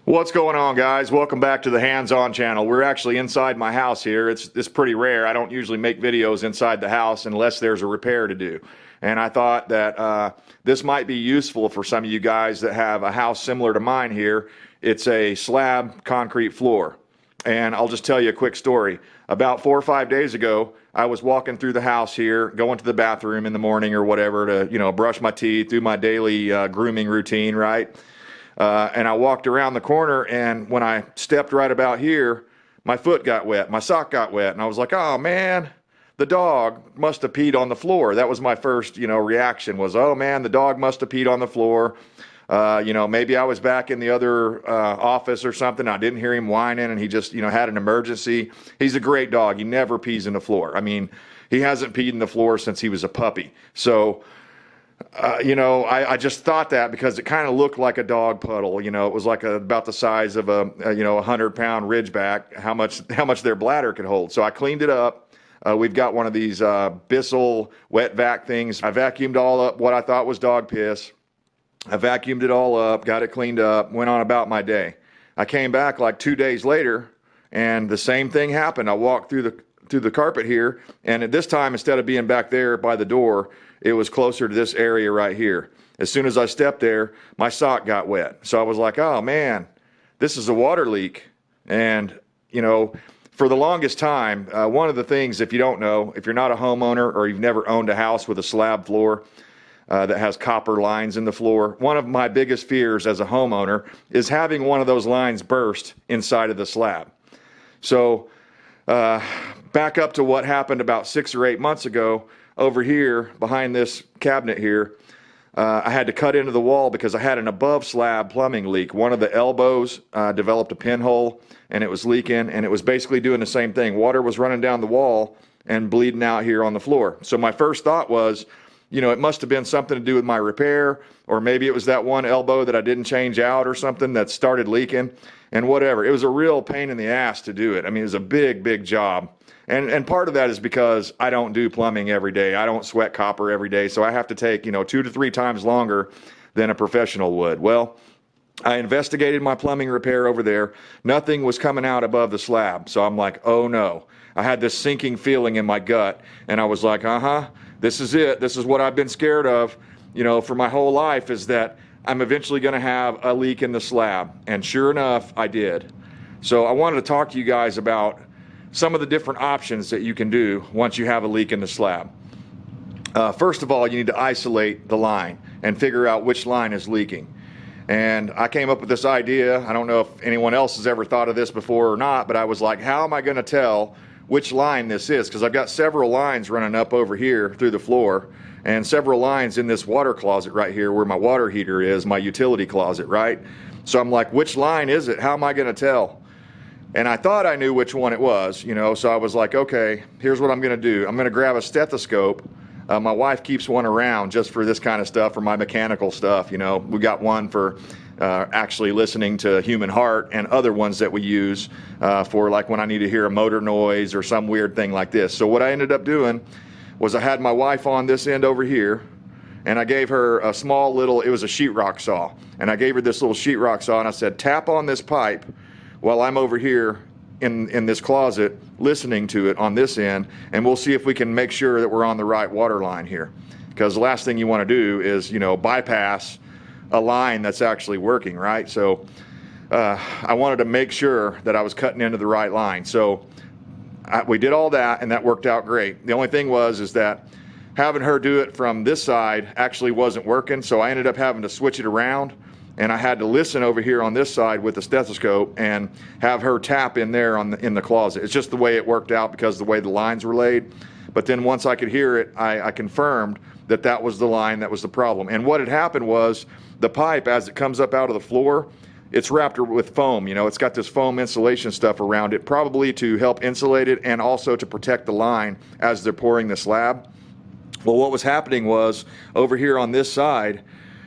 What's going on, guys? Welcome back to the Hands-On channel. We're actually inside my house here. It's pretty rare. I don't usually make videos inside the house unless there's a repair to do. And I thought that this might be useful for some of you guys that have a house similar to mine here. It's a slab concrete floor. And I'll just tell you a quick story. About 4 or 5 days ago, I was walking through the house here, going to the bathroom in the morning or whatever to, brush my teeth, do my daily grooming routine, right? And I walked around the corner, and when I stepped right about here, my foot got wet, my sock got wet, and I was like, oh man, the dog must have peed on the floor. That was my first, reaction was, oh man, the dog must have peed on the floor. Maybe I was back in the other office or something. I didn't hear him whining, and he just, had an emergency. He's a great dog. He never pees in the floor. I mean, he hasn't peed in the floor since he was a puppy. So, I just thought that because it kind of looked like a dog puddle. It was like about the size of a 100-pound Ridgeback, how much their bladder could hold. So I cleaned it up. We've got one of these Bissell wet vac things. I vacuumed all up what I thought was dog piss. I vacuumed it all up, got it cleaned up, went on about my day. I came back like 2 days later, and the same thing happened. I walked through the carpet here, and at this time, instead of being back there by the door, it was closer to this area right here. As soon as I stepped there, my sock got wet. So I was like, oh man, this is a water leak. And, for the longest time, one of the things, if you don't know, if you're not a homeowner or you've never owned a house with a slab floor that has copper lines in the floor, one of my biggest fears as a homeowner is having one of those lines burst inside of the slab. So back up to what happened about 6 or 8 months ago. Over here, behind this cabinet here, I had to cut into the wall because I had an above slab plumbing leak. One of the elbows developed a pinhole, and it was leaking, and it was basically doing the same thing. Water was running down the wall and bleeding out here on the floor. So my first thought was, it must have been something to do with my repair, or maybe it was that one elbow that I didn't change out or something that started leaking, and whatever. It was a real pain in the ass to do it. I mean, it was a big, big job. And part of that is because I don't do plumbing every day. I don't sweat copper every day, so I have to take, 2 to 3 times longer than a professional would. Well, I investigated my plumbing repair over there. Nothing was coming out above the slab, so I'm like, oh no. I had this sinking feeling in my gut, and I was like, this is it. This is what I've been scared of, for my whole life, is that I'm eventually going to have a leak in the slab. And sure enough, I did. So I wanted to talk to you guys about some of the different options that you can do once you have a leak in the slab. First of all, you need to isolate the line and figure out which line is leaking. And I came up with this idea. I don't know if anyone else has ever thought of this before or not, but I was like, how am I going to tell which line this is? Because I've got several lines running up over here through the floor, and several lines in this water closet right here where my water heater is, my utility closet, right? So I'm like, which line is it? How am I going to tell? And I thought I knew which one it was, so I was like, okay, here's what I'm going to do. I'm going to grab a stethoscope. My wife keeps one around just for this kind of stuff, for my mechanical stuff. We got one for actually listening to human heart, and other ones that we use for like when I need to hear a motor noise or some weird thing like this. So what I ended up doing was I had my wife on this end over here, and I gave her a small little, it was a sheetrock saw, and I gave her this little sheetrock saw, and I said, tap on this pipe while I'm over here in this closet listening to it on this end, and we'll see if we can make sure that we're on the right water line here. Because the last thing you want to do is, bypass a line that's actually working, right? So I wanted to make sure that I was cutting into the right line. So we did all that, and that worked out great. The only thing is that having her do it from this side actually wasn't working, so I ended up having to switch it around. And I had to listen over here on this side with the stethoscope and have her tap in there in the closet. It's just the way it worked out because of the way the lines were laid. But then once I could hear it, I confirmed that that was the line that was the problem. And what had happened was the pipe, as it comes up out of the floor, it's wrapped with foam. It's got this foam insulation stuff around it, probably to help insulate it and also to protect the line as they're pouring the slab. Well, what was happening was over here on this side,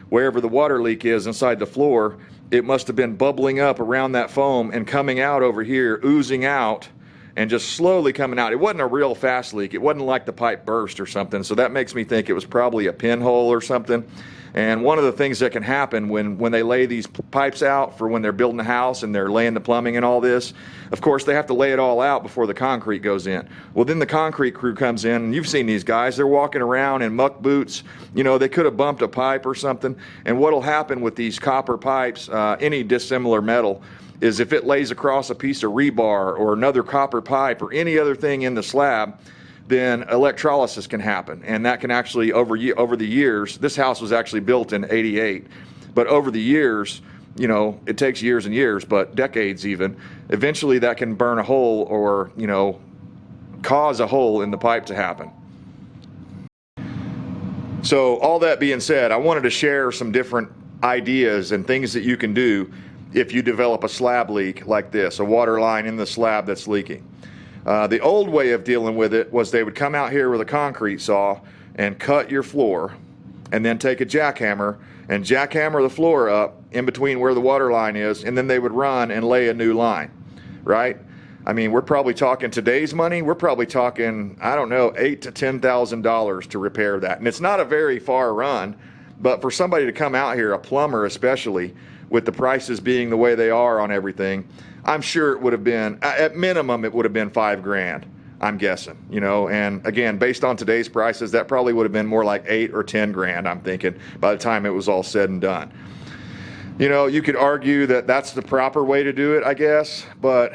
wherever the water leak is inside the floor, it must have been bubbling up around that foam and coming out over here, oozing out, and just slowly coming out. It wasn't a real fast leak. It wasn't like the pipe burst or something, so that makes me think it was probably a pinhole or something. And one of the things that can happen when they lay these pipes out for when they're building a house and they're laying the plumbing and all this, of course they have to lay it all out before the concrete goes in. Well, then the concrete crew comes in, and you've seen these guys, they're walking around in muck boots. You know, they could have bumped a pipe or something. And what'll happen with these copper pipes, any dissimilar metal, is if it lays across a piece of rebar or another copper pipe or any other thing in the slab, then electrolysis can happen. And that can actually, over the years, this house was actually built in '88, but over the years, you know, it takes years and years, but decades even, eventually that can burn a hole or, you know, cause a hole in the pipe to happen. So all that being said, I wanted to share some different ideas and things that you can do if you develop a slab leak like this, a water line in the slab that's leaking. The old way of dealing with it was they would come out here with a concrete saw and cut your floor, and then take a jackhammer and jackhammer the floor up in between where the water line is, and then they would run and lay a new line, right? I mean, we're probably talking today's money, we're probably talking, I don't know, $8,000 to $10,000 to repair that. And it's not a very far run, but for somebody to come out here, a plumber especially, with the prices being the way they are on everything, I'm sure it would have been, at minimum, it would have been $5,000, I'm guessing, you know. And again, based on today's prices, that probably would have been more like $8,000 or $10,000, I'm thinking, by the time it was all said and done. You know, you could argue that that's the proper way to do it, I guess, but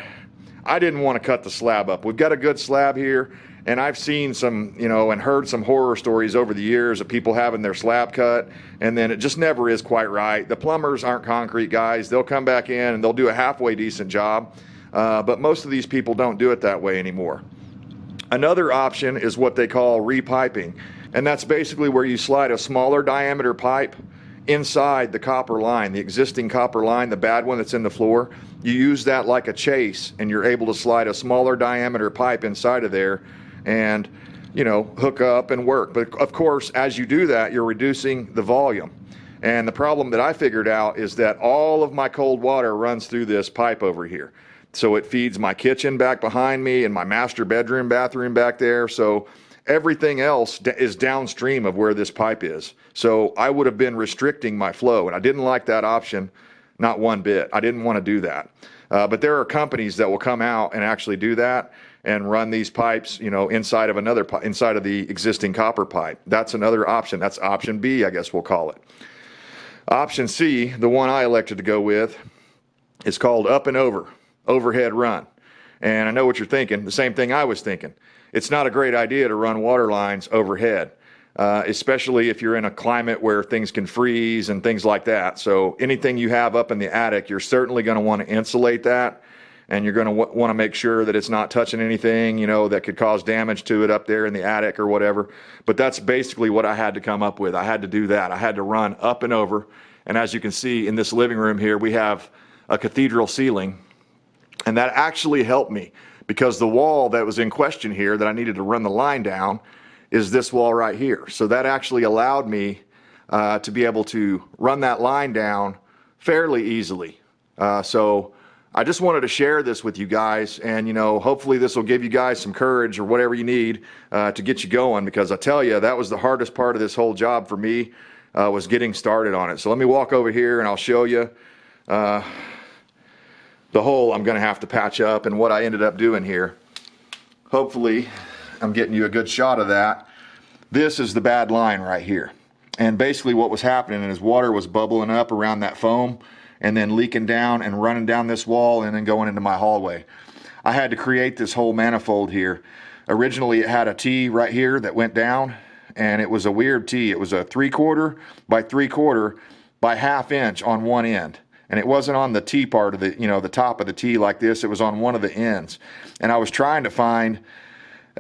I didn't want to cut the slab up. We've got a good slab here, and I've seen some, you know, and heard some horror stories over the years of people having their slab cut, and then it just never is quite right. The plumbers aren't concrete guys. They'll come back in and they'll do a halfway decent job, but most of these people don't do it that way anymore. Another option is what they call repiping, and that's basically where you slide a smaller diameter pipe inside the copper line, the existing copper line, the bad one that's in the floor. You use that like a chase, and you're able to slide a smaller diameter pipe inside of there and, you know, hook up and work. But of course, as you do that, you're reducing the volume. And the problem that I figured out is that all of my cold water runs through this pipe over here. So it feeds my kitchen back behind me and my master bedroom, bathroom back there. So everything else is downstream of where this pipe is. So I would have been restricting my flow, and I didn't like that option, not one bit. I didn't want to do that. But there are companies that will come out and actually do that and run these pipes, you know, inside of inside of the existing copper pipe. That's another option. That's option B, I guess we'll call it. Option C, the one I elected to go with, is called up and over, overhead run. And I know what you're thinking, the same thing I was thinking. It's not a great idea to run water lines overhead, especially if you're in a climate where things can freeze and things like that. So anything you have up in the attic, you're certainly going to want to insulate that, and you're going to want to make sure that it's not touching anything, you know, that could cause damage to it up there in the attic or whatever. But that's basically what I had to come up with. I had to do that. I had to run up and over. And as you can see in this living room here, we have a cathedral ceiling, and that actually helped me, because the wall that was in question here that I needed to run the line down is this wall right here. So that actually allowed me to be able to run that line down fairly easily. So I just wanted to share this with you guys, and, you know, hopefully this will give you guys some courage or whatever you need to get you going, because I tell you, that was the hardest part of this whole job for me, was getting started on it. So let me walk over here and I'll show you the hole I'm going to have to patch up and what I ended up doing here. Hopefully I'm getting you a good shot of that. This is the bad line right here. And basically what was happening is water was bubbling up around that foam and then leaking down and running down this wall and then going into my hallway. I had to create this whole manifold here. Originally it had a T right here that went down, and it was a weird T. It was a 3/4 by 3/4 by 1/2 inch on one end. And it wasn't on the T part of the, you know, the top of the T like this. It was on one of the ends. And I was trying to find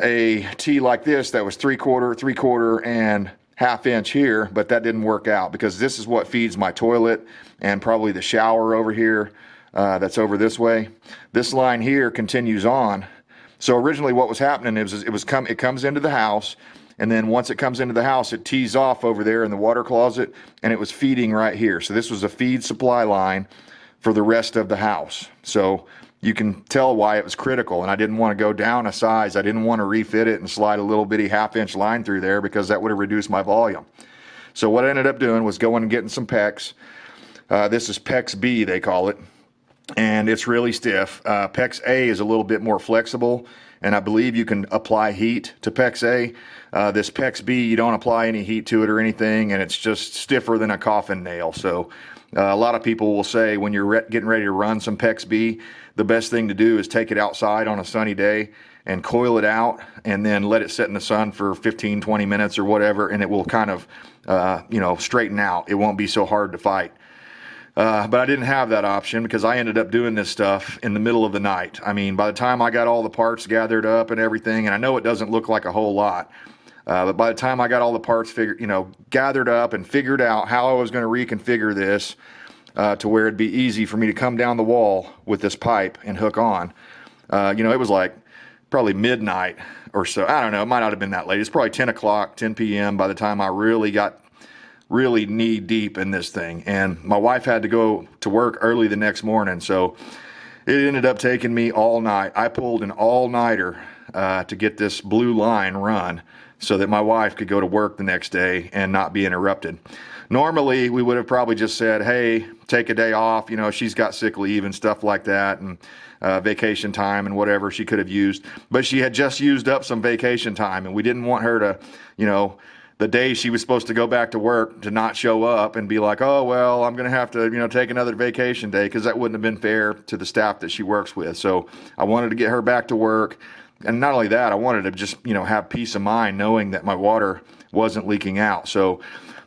a T like this that was 3/4, 3/4, and 1/2 inch here, but that didn't work out, because this is what feeds my toilet and probably the shower over here that's over this way. This line here continues on. So originally what was happening is it comes into the house, and then once it comes into the house, it tees off over there in the water closet, and it was feeding right here. So this was a feed supply line for the rest of the house. So you can tell why it was critical, and I didn't want to go down a size. I didn't want to refit it and slide a little bitty 1/2 inch line through there, because that would have reduced my volume. So what I ended up doing was going and getting some PEX. This is PEX B, they call it, and it's really stiff. PEX A is a little bit more flexible, and I believe you can apply heat to PEX A. This PEX B, you don't apply any heat to it or anything, and it's just stiffer than a coffin nail. So a lot of people will say when you're getting ready to run some PEX B, the best thing to do is take it outside on a sunny day and coil it out and then let it sit in the sun for 15-20 minutes or whatever, and it will kind of straighten out. It won't be so hard to fight. But I didn't have that option because I ended up doing this stuff in the middle of the night. I mean, by the time I got all the parts gathered up and everything, and I know it doesn't look like a whole lot, but by the time I got all the parts gathered up and figured out how I was going to reconfigure this to where it'd be easy for me to come down the wall with this pipe and hook on, it was like probably midnight or so. I don't know. It might not have been that late. It's probably 10 o'clock, 10 p.m. by the time I really got knee deep in this thing. And my wife had to go to work early the next morning. So it ended up taking me all night. I pulled an all-nighter to get this blue line run so that my wife could go to work the next day and not be interrupted. Normally, we would have probably just said, hey, take a day off. She's got sick leave and stuff like that, and vacation time and whatever she could have used. But she had just used up some vacation time, and we didn't want her to, the day she was supposed to go back to work to not show up and be like, oh, well, I'm going to have to, take another vacation day, because that wouldn't have been fair to the staff that she works with. So I wanted to get her back to work. And not only that, I wanted to just, have peace of mind knowing that my water wasn't leaking out. So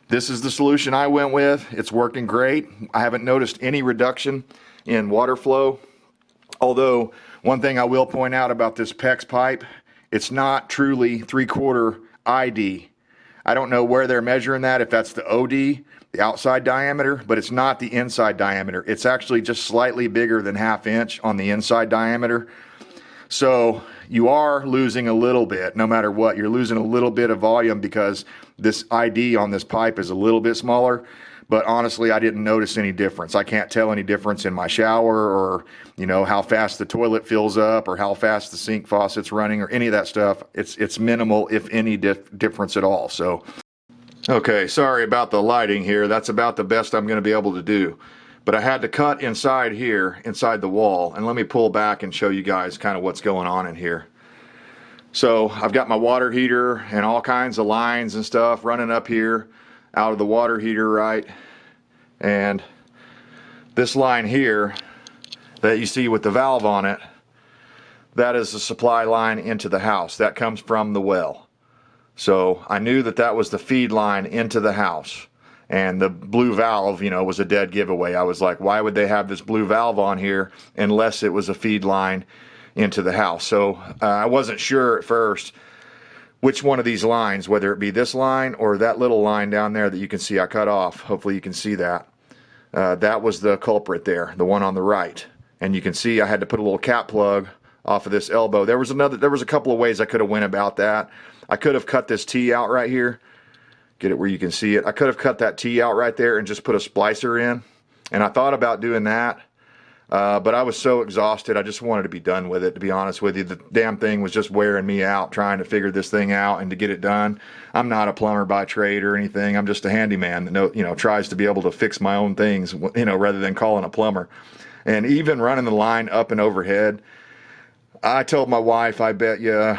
this is the solution I went with. It's working great. I haven't noticed any reduction in water flow. Although one thing I will point out about this PEX pipe, it's not truly 3/4 ID. I don't know where they're measuring that, if that's the OD, the outside diameter, but it's not the inside diameter. It's actually just slightly bigger than 1/2 inch on the inside diameter. So you are losing a little bit, no matter what. You're losing a little bit of volume because this ID on this pipe is a little bit smaller. But honestly, I didn't notice any difference. I can't tell any difference in my shower or, how fast the toilet fills up or how fast the sink faucet's running or any of that stuff. It's minimal, if any difference at all. So, okay, sorry about the lighting here. That's about the best I'm going to be able to do. But I had to cut inside here, inside the wall. And let me pull back and show you guys kind of what's going on in here. So I've got my water heater and all kinds of lines and stuff running up here out of the water heater, right? And this line here that you see with the valve on it, that is the supply line into the house. That comes from the well. So I knew that that was the feed line into the house. And the blue valve, was a dead giveaway. I was like, why would they have this blue valve on here unless it was a feed line into the house? So I wasn't sure at first which one of these lines, whether it be this line or that little line down there that you can see I cut off. Hopefully you can see that. That was the culprit there, the one on the right. And you can see I had to put a little cap plug off of this elbow. There was a couple of ways I could have went about that. I could have cut this T out right here. Get it where you can see it. I could have cut that T out right there and just put a splicer in. And I thought about doing that. But I was so exhausted, I just wanted to be done with it, to be honest with you. The damn thing was just wearing me out trying to figure this thing out and to get it done. I'm not a plumber by trade or anything. I'm just a handyman that tries to be able to fix my own things, rather than calling a plumber. And even running the line up and overhead, I told my wife, I bet you,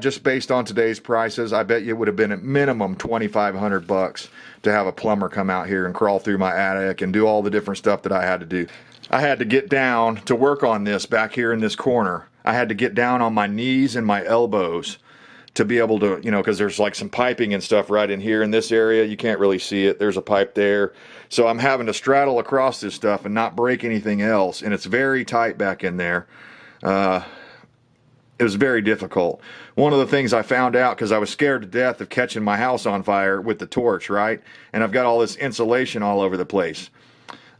just based on today's prices, I bet you it would have been at minimum $2,500 to have a plumber come out here and crawl through my attic and do all the different stuff that I had to do. I had to get down to work on this back here in this corner. I had to get down on my knees and my elbows to be able to, because there's like some piping and stuff right in here in this area. You can't really see it. There's a pipe there. So I'm having to straddle across this stuff and not break anything else. And it's very tight back in there. It was very difficult. One of the things I found out, because I was scared to death of catching my house on fire with the torch, right? And I've got all this insulation all over the place.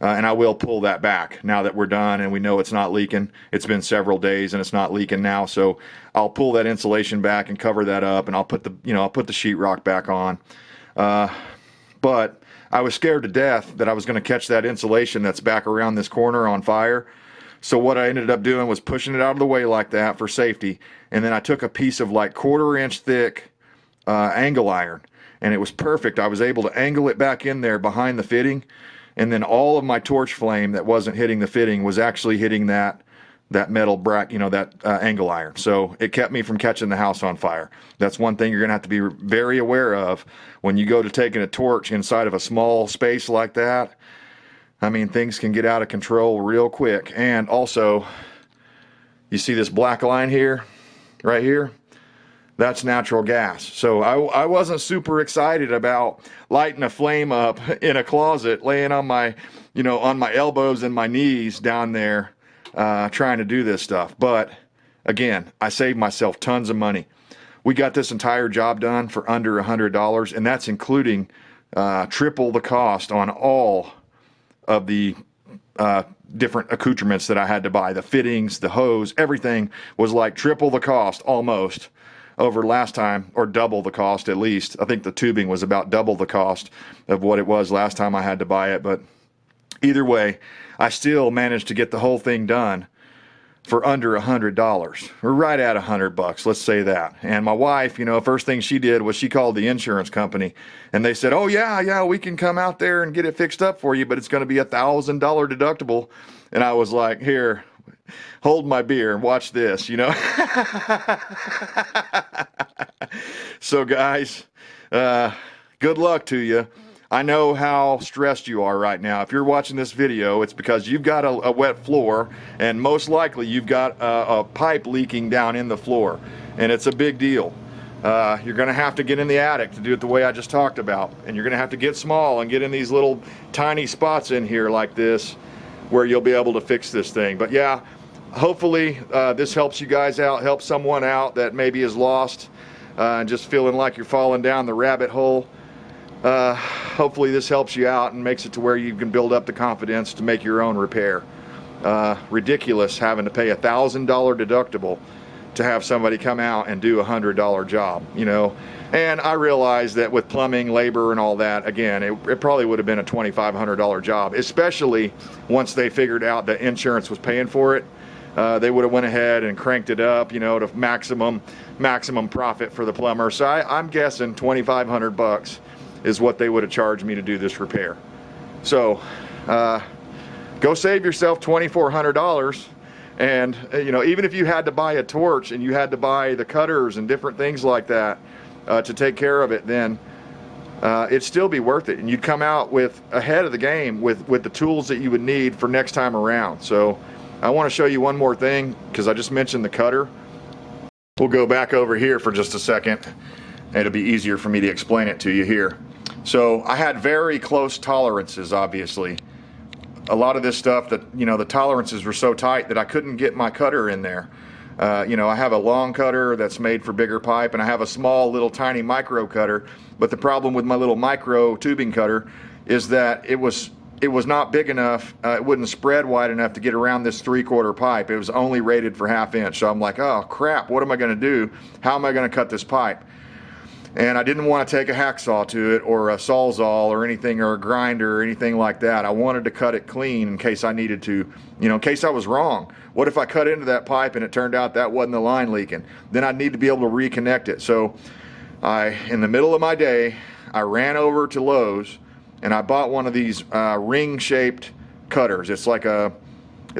And I will pull that back now that we're done and we know it's not leaking. It's been several days and it's not leaking now. So I'll pull that insulation back and cover that up, and I'll put the sheetrock back on. But I was scared to death that I was going to catch that insulation that's back around this corner on fire. So what I ended up doing was pushing it out of the way like that for safety. And then I took a piece of like 1/4 inch thick angle iron, and it was perfect. I was able to angle it back in there behind the fitting, and then all of my torch flame that wasn't hitting the fitting was actually hitting that metal bracket, that angle iron. So it kept me from catching the house on fire. That's one thing you're gonna have to be very aware of when you go to taking a torch inside of a small space like that. I mean, things can get out of control real quick. And also, you see this black line here, right here? That's natural gas. So I wasn't super excited about lighting a flame up in a closet, laying on my, on my elbows and my knees down there, trying to do this stuff. But again, I saved myself tons of money. We got this entire job done for under $100, and that's including triple the cost on all of the different accoutrements that I had to buy. The fittings, the hose, everything was like triple the cost almost over last time, or double the cost at least. I think the tubing was about double the cost of what it was last time I had to buy it. But either way, I still managed to get the whole thing done for under $100. We're right at $100, let's say that. And my wife, first thing she did was she called the insurance company, and they said, oh yeah, we can come out there and get it fixed up for you, but it's going to be $1,000 deductible. And I was like, here, hold my beer and watch this, So guys, good luck to you. I know how stressed you are right now. If you're watching this video, it's because you've got a wet floor, and most likely you've got a pipe leaking down in the floor, and it's a big deal. You're gonna have to get in the attic to do it the way I just talked about, and you're gonna have to get small and get in these little tiny spots in here like this where you'll be able to fix this thing. But yeah, hopefully this helps you guys out, helps someone out that maybe is lost and just feeling like you're falling down the rabbit hole. Hopefully this helps you out and makes it to where you can build up the confidence to make your own repair. Ridiculous having to pay $1,000 deductible to have somebody come out and do a $100 job, And I realize that with plumbing, labor, and all that, again, it probably would have been a $2,500 job, especially once they figured out that insurance was paying for it. They would have went ahead and cranked it up, to maximum profit for the plumber. So I'm guessing $2,500 is what they would have charged me to do this repair. So go save yourself $2,400. And even if you had to buy a torch and you had to buy the cutters and different things like that to take care of it, then it'd still be worth it, and you'd come out with ahead of the game with the tools that you would need for next time around. So I want to show you one more thing, because I just mentioned the cutter. We'll go back over here for just a second. It'll be easier for me to explain it to you here. So I had very close tolerances, obviously. A lot of this stuff that, the tolerances were so tight that I couldn't get my cutter in there. I have a long cutter that's made for bigger pipe, and I have a small little tiny micro cutter. But the problem with my little micro tubing cutter is that it was not big enough. It wouldn't spread wide enough to get around this 3/4 pipe. It was only rated for 1/2 inch. So I'm like, oh crap, what am I going to do? How am I going to cut this pipe? And I didn't want to take a hacksaw to it, or a sawzall, or anything, or a grinder, or anything like that. I wanted to cut it clean in case I needed to, in case I was wrong. What if I cut into that pipe and it turned out that wasn't the line leaking? Then I'd need to be able to reconnect it. So in the middle of my day, I ran over to Lowe's and I bought one of these ring-shaped cutters. It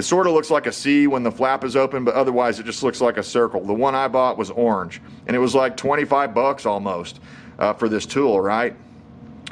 sort of looks like a C when the flap is open, but otherwise it just looks like a circle. The one I bought was orange, and it was like 25 bucks almost for this tool, right?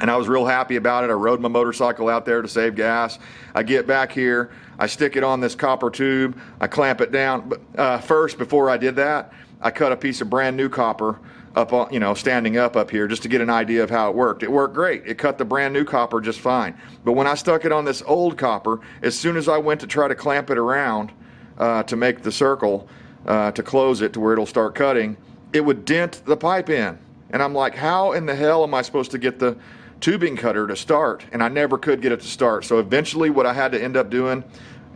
And I was real happy about it. I rode my motorcycle out there to save gas. I get back here, I stick it on this copper tube, I clamp it down. But first, before I did that, I cut a piece of brand new copper up on, standing up here, just to get an idea of how it worked. It worked great. It cut the brand new copper just fine. But when I stuck it on this old copper, as soon as I went to try to clamp it around to make the circle, to close it to where it'll start cutting, it would dent the pipe in. And I'm like, how in the hell am I supposed to get the tubing cutter to start? And I never could get it to start. So eventually what I had to end up doing,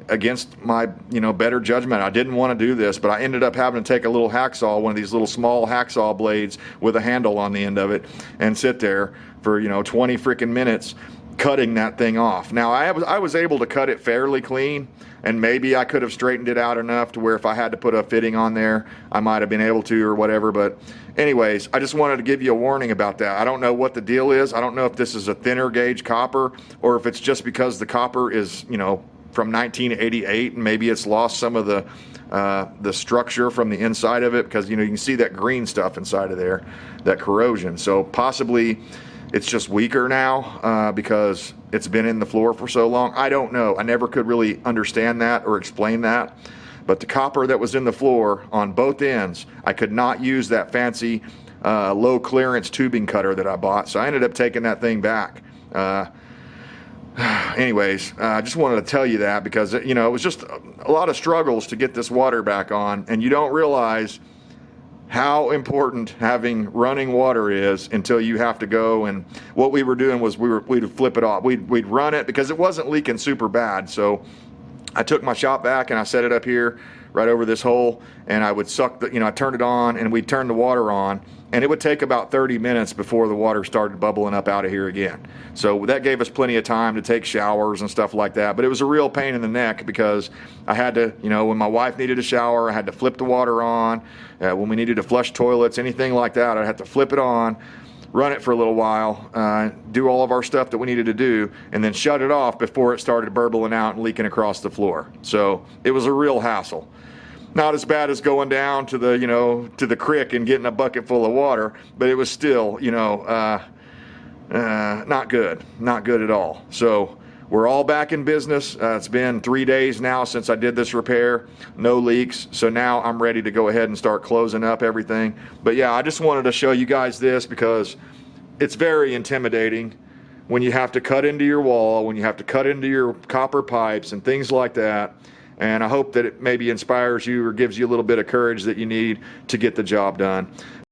against my better judgment, I didn't want to do this, but I ended up having to take a little hacksaw, one of these little small hacksaw blades with a handle on the end of it, and sit there for 20 freaking minutes cutting that thing off. Now I was able to cut it fairly clean, and maybe I could have straightened it out enough to where if I had to put a fitting on there, I might have been able to or whatever. But anyways, I just wanted to give you a warning about that. I don't know what the deal is. I don't know if this is a thinner gauge copper or if it's just because the copper is, you know, from 1988 and maybe it's lost some of the structure from the inside of it, because, you know, you can see that green stuff inside of there, that corrosion. So possibly it's just weaker now because it's been in the floor for so long. I don't know. I never could really understand that or explain that. But the copper that was in the floor on both ends, I could not use that fancy low clearance tubing cutter that I bought. So I ended up taking that thing back. Anyways, I just wanted to tell you that because, you know, it was just a lot of struggles to get this water back on, and you don't realize how important having running water is until you have to go. And what we were doing was we'd flip it off. We'd run it because it wasn't leaking super bad. So I took my shop vac and I set it up here right over this hole, and I would suck the, you know, I turned it on and we'd turn the water on, and it would take about 30 minutes before the water started bubbling up out of here again. So that gave us plenty of time to take showers and stuff like that. But it was a real pain in the neck because I had to, you know, when my wife needed a shower, I had to flip the water on. When we needed to flush toilets, anything like that, I'd have to flip it on, run it for a little while, do all of our stuff that we needed to do, and then shut it off before it started burbling out and leaking across the floor. So it was a real hassle. Not as bad as going down to the, you know, to the creek and getting a bucket full of water, but it was still, you know, not good at all. So we're all back in business. It's been 3 days now since I did this repair, no leaks. So now I'm ready to go ahead and start closing up everything. But yeah, I just wanted to show you guys this because it's very intimidating when you have to cut into your wall, when you have to cut into your copper pipes and things like that. And I hope that it maybe inspires you or gives you a little bit of courage that you need to get the job done.